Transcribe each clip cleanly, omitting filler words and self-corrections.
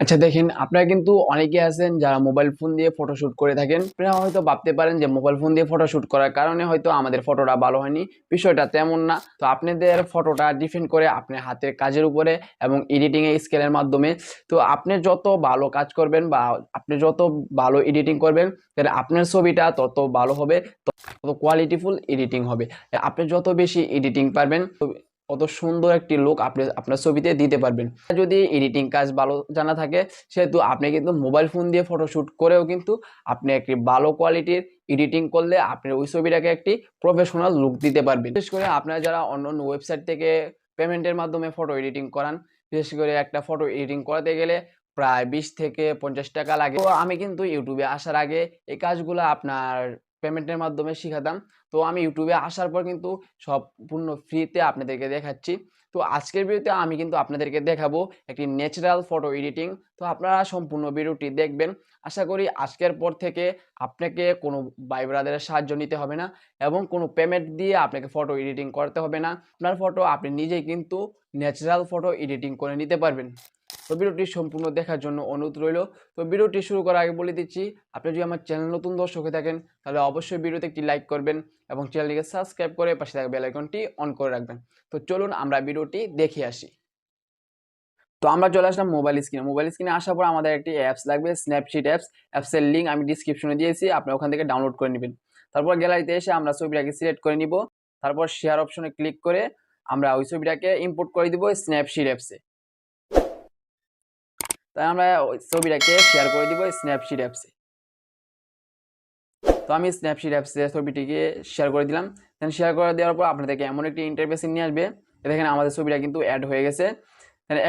আচ্ছা দেখেন, আপনারা কিন্তু অনেকে আছেন যারা মোবাইল ফোন দিয়ে ফটোশুট করে থাকেন। আপনারা হয়তো ভাবতে পারেন যে মোবাইল ফোন দিয়ে ফটোশুট করার কারণে হয়তো আমাদের ফটোটা ভালো হয়নি। বিষয়টা তেমন না। তো আপনাদের ফটোটা ডিপেন্ড করে আপনার হাতের কাজের উপরে এবং এডিটিং এর স্কেলের মাধ্যমে। তো আপনি যত ভালো কাজ করবেন বা আপনি যত ভালো এডিটিং করবেন, তাহলে আপনার ছবিটা তত ভালো হবে, তত কোয়ালিটিফুল এডিটিং হবে। আপনি যত বেশি এডিটিং পারবেন কত সুন্দর একটি লুক আপনি আপনার ছবিতে দিতে পারবেন। যদি এডিটিং কাজ ভালো জানা থাকে, সেহেতু আপনি কিন্তু মোবাইল ফোন দিয়ে ফটোশুট করেও কিন্তু আপনি একটি ভালো কোয়ালিটির এডিটিং করলে আপনি ওই ছবিটাকে একটি প্রফেশনাল লুক দিতে পারবেন। বিশেষ করে আপনারা যারা অন্য ওয়েবসাইট থেকে পেমেন্টের মাধ্যমে ফটো এডিটিং করান, বিশেষ করে একটা ফটো এডিটিং করাতে গেলে প্রায় 20 থেকে 50 টাকা লাগে। তো আমি কিন্তু ইউটিউবে আসার আগে এই কাজগুলো আপনার পেমেন্টের মাধ্যমে শিখাতাম। তো আমি ইউটিউবে আসার পর কিন্তু সম্পূর্ণ ফ্রিতে আপনাদেরকে দেখাচ্ছি। তো আজকের ভিডিওতে আমি কিন্তু আপনাদেরকে দেখাবো একটি ন্যাচারাল ফটো এডিটিং। তো আপনারা সম্পূর্ণ ভিডিওটি দেখবেন। আশা করি আজকের পর থেকে আপনাকে কোনো ভাই ব্রাদারের সাহায্য নিতে হবে না এবং কোনো পেমেন্ট দিয়ে আপনাকে ফটো এডিটিং করতে হবে না। আপনার ফটো আপনি নিজেই কিন্তু ন্যাচারাল ফটো এডিটিং করে নিতে পারবেন। তো ভিডিওটি সম্পূর্ণ দেখার জন্য অনুরোধ রইল। তো ভিডিওটি শুরু করার আগে বলে দিচ্ছি, আপনি যদি আমার চ্যানেল নতুন দর্শক হয়ে থাকেন, তাহলে অবশ্যই ভিডিওতে একটি লাইক করবেন এবং চ্যানেলটিকে সাবস্ক্রাইব করে পাশে থাকা বেল আইকনটি অন করে রাখবেন। তো চলুন আমরা ভিডিওটি দেখে আসি। তো আমরা চলে আসলাম মোবাইল স্ক্রিনে। মোবাইল স্ক্রিনে আসার পর আমাদের একটি অ্যাপস লাগবে, স্ন্যাপশিট অ্যাপস। অ্যাপসের লিঙ্ক আমি ডিসক্রিপশনে দিয়েছি, আপনি ওখান থেকে ডাউনলোড করে নেবেন। তারপর গ্যালারিতে এসে আমরা ছবিটাকে সিলেক্ট করে নিব। তারপর শেয়ার অপশনে ক্লিক করে আমরা ওই ছবিটাকে ইম্পোর্ট করে দিব স্ন্যাপশিট অ্যাপসে। তাই আমরা ওই ছবিটাকে শেয়ার করে দিব স্ন্যাপশিট অ্যাপসে। তো আমি স্ন্যাপশিট অ্যাপসে ছবিটিকে শেয়ার করে দিলাম। দেন শেয়ার করে দেওয়ার পর আপনাদেরকে এমন একটি ইন্টারফেসে নিয়ে আসবে। দেখেন আমাদের ছবিটা কিন্তু অ্যাড হয়ে গেছে।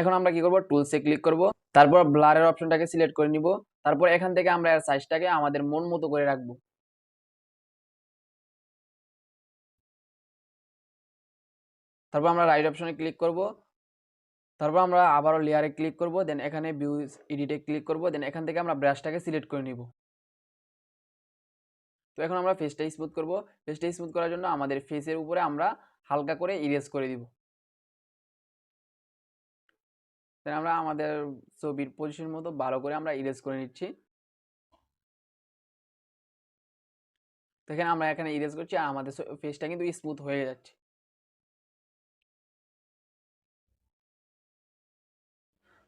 এখন আমরা কি করব, টুলসে ক্লিক করব। তারপর ব্লারের অপশনটাকে সিলেক্ট করে নিব। তারপর এখান থেকে আমরা এর সাইজটাকে আমাদের মন মতো করে রাখবো। তারপর আমরা রাইট অপশনে ক্লিক করব। তারপর আমরা আবারও লেয়ারে ক্লিক করব। দেন এখানে ভিউজ এডিটে ক্লিক করব। দেন এখান থেকে আমরা ব্রাশটাকে সিলেক্ট করে নিব। তো এখন আমরা ফেসটা স্মুথ করব। ফেসটা স্মুথ করার জন্য আমাদের ফেসের উপরে আমরা হালকা করে ইরেজ করে দিব। দেন আমরা আমাদের ছবির পজিশন মতো ভালো করে আমরা ইরেজ করে নিচ্ছি। দেখেন আমরা এখানে ইরেজ করছি আর আমাদের ফেসটা কিন্তু স্মুথ হয়ে যাচ্ছে।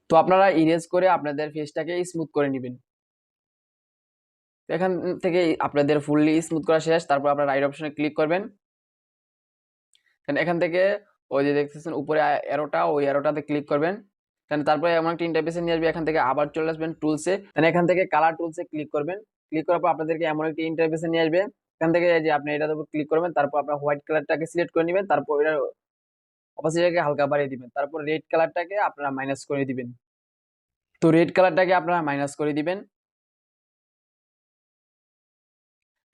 তো আপনারা ইরেজ করে আপনাদের ফেসটাকে স্মুথ করে নেবেন। এখান থেকে আপনাদের ফুললি স্মুথ করা শেষ। তারপর আপনারা রাইট অপশনে ক্লিক করবেন। এখান থেকে ওই যে দেখতেছেন উপরে অ্যারোটা, ওই অ্যারোটাতে ক্লিক করবেন। তারপরে এমন একটা ইন্টারফেসে নিয়ে আসবে। এখান থেকে আবার চলে আসবেন টুলসে। এখান থেকে কালার টুলসে ক্লিক করবেন। ক্লিক করার পর আপনাদেরকে এমন একটি ইন্টারফেসে নিয়ে আসবে। এখান থেকে যে আপনি এটার উপর ক্লিক করবেন। তারপর আপনার হোয়াইট কালারটাকে সিলেক্ট করে নেবেন। তারপর এটার অপাসিটিটাকে হালকা বাড়িয়ে দিবেন। তারপর রেড কালারটাকে আপনারা মাইনাস করে দিবেন। তো রেড কালারটাকে আপনারা মাইনাস করে দিবেন।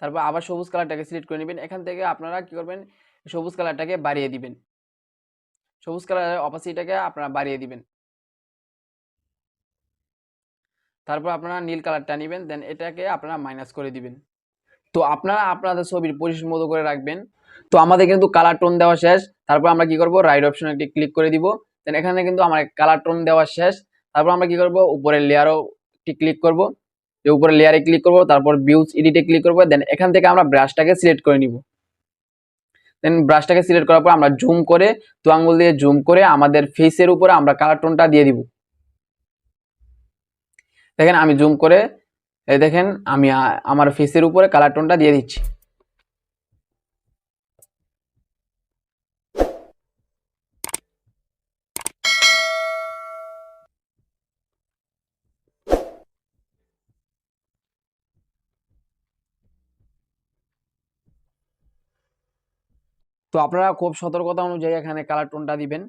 তারপর আবার সবুজ কালারটাকে সিলেক্ট করে নেবেন। এখান থেকে আপনারা কি করবেন, সবুজ কালারটাকে বাড়িয়ে দিবেন। সবুজ কালারের অপাসিটিটাকে আপনারা বাড়িয়ে দিবেন। তারপর আপনারা নীল কালারটা নেবেন। দেন এটাকে আপনারা মাইনাস করে দিবেন। তো আপনারা আপনাদের ছবির পরিবেশ মতো করে রাখবেন। তো আমাদের কিন্তু কালার টোন দেওয়া শেষ। তারপর আমরা কি করব, রাইট অপশনে একটি ক্লিক করে দিব। দেন এখানে কিন্তু আমার কালার টোন দেওয়া শেষ। তারপর আমরা কি করব, উপরের লেয়ারও একটি ক্লিক করব। উপরে লেয়ারে ক্লিক করব। তারপর ভিউজ এডিটে ক্লিক করব। দেন এখান থেকে আমরা ব্রাশটাকে সিলেক্ট করে নিব। দেন ব্রাশটাকে সিলেক্ট করার পর আমরা জুম করে, দু আঙ্গুল দিয়ে জুম করে আমাদের ফেসের উপরে আমরা কালার টোনটা দিয়ে দিব। দেখেন আমি জুম করে দেখেন আমি আমার ফেসের উপরে কালার টোনটা দিয়ে দিচ্ছি। তো আপনারা খুব সতর্কতা অনুযায়ী এখানে কালার টোনটা দিবেন।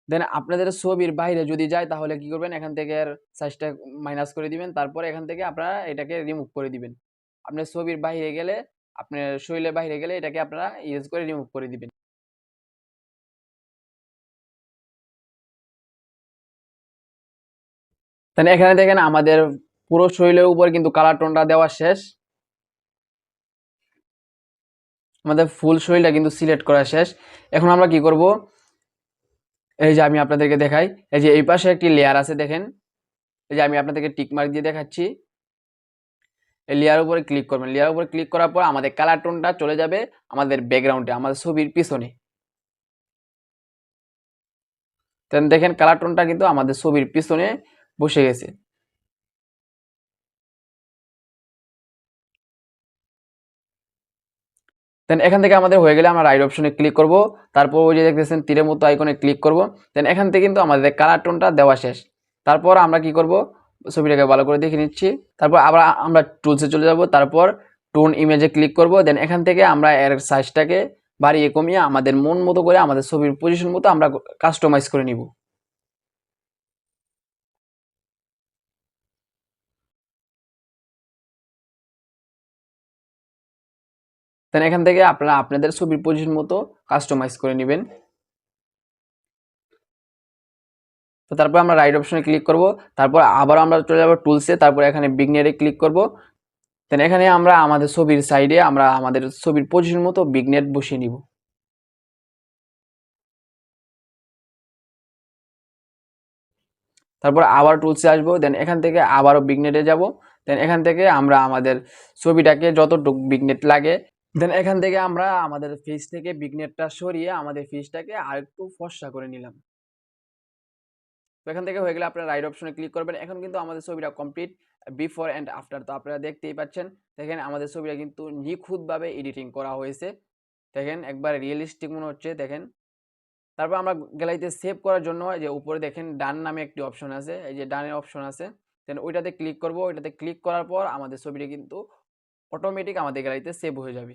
দেন আপনাদের ছবির বাইরে যদি যায় তাহলে কি করবেন, এখান থেকে সাইজটা মাইনাস করে দিবেন। তারপর এখান থেকে আপনারা এটাকে রিমুভ করে দিবেন। আপনার ছবির বাইরে গেলে, আপনার শরীরের বাইরে গেলে এটাকে আপনারা ইউজ করে রিমুভ করে দিবেন। তাহলে এখানে দেখেন আমাদের পুরো শরীরের উপর কিন্তু কালার টোনটা দেওয়া শেষ। আমাদের ফুল শরীরটা কিন্তু সিলেক্ট করা শেষ। এখন আমরা কি করব, এই যে আমি আপনাদেরকে দেখাই, এই যে এই পাশে একটি লেয়ার আছে দেখেন, এই যে আমি আপনাদেরকে টিক মার্ক দিয়ে দেখাচ্ছি। এই লেয়ার উপরে ক্লিক করবেন। লেয়ার উপরে ক্লিক করার পর আমাদের কালার টোনটা চলে যাবে আমাদের ব্যাকগ্রাউন্ডে, আমাদের ছবির পিছনে। দেখেন কালার টোনটা কিন্তু আমাদের ছবির পিছনে বসে গেছে। দেন এখান থেকে আমাদের হয়ে গেলে আমরা রাইট অপশনে ক্লিক করব। তারপর ওই যে দেখতেছেন তীরের মতো আইকনে ক্লিক করব। দেন এখান থেকে কিন্তু আমাদের কালার টোনটা দেওয়া শেষ। তারপর আমরা কি করব, ছবিটাকে ভালো করে দেখে নিচ্ছি। তারপর আবার আমরা টুলসে চলে যাব। তারপর টোন ইমেজে ক্লিক করব। দেন এখান থেকে আমরা এর সাইজটাকে বাড়িয়ে কমিয়ে আমাদের মন মতো করে আমাদের ছবির পজিশন মতো আমরা কাস্টমাইজ করে নিব। দেন এখান থেকে আপনারা আপনাদের ছবির পজিশন মতো কাস্টমাইজ করে নেবেন। তো তারপর আমরা রাইট অপশনে ক্লিক করব। তারপর আবার আমরা চলে যাব টুলসে। তারপর এখানে বিগনেটে ক্লিক করব। দেন এখানে আমরা আমাদের ছবির সাইডে আমরা আমাদের ছবির পজিশন মতো বিগনেট বসিয়ে নিব। তারপর আবার টুলসে আসবো। দেন এখান থেকে আবারও বিগনেটে যাব। দেন এখান থেকে আমরা আমাদের ছবিটাকে যতটুকু বিগনেট লাগে, দেন এখান থেকে আমরা আমাদের ফেস থেকে বিগনেটটা সরিয়ে আমাদের ফেসটাকে আরেকটু ফর্সা করে নিলাম। তো এখান থেকে হয়ে গেলে আপনারা রাইট অপশনে ক্লিক করবেন। এখন কিন্তু আমাদের ছবিটা কমপ্লিট, বিফোর অ্যান্ড আফটার। তো আপনারা দেখতেই পাচ্ছেন, দেখেন আমাদের ছবিটা কিন্তু নিখুঁতভাবে এডিটিং করা হয়েছে। দেখেন একবার রিয়েলিস্টিক মনে হচ্ছে। দেখেন তারপর আমরা গ্যালারিতে সেভ করার জন্য যে উপরে দেখেন ডান নামে একটি অপশন আছে, এই যে ডানের অপশন আছে, দেন ওইটাতে ক্লিক করব। ওইটাতে ক্লিক করার পর আমাদের ছবিটা কিন্তু অটোমেটিক আমাদের গ্যালারিতে সেভ হয়ে যাবে।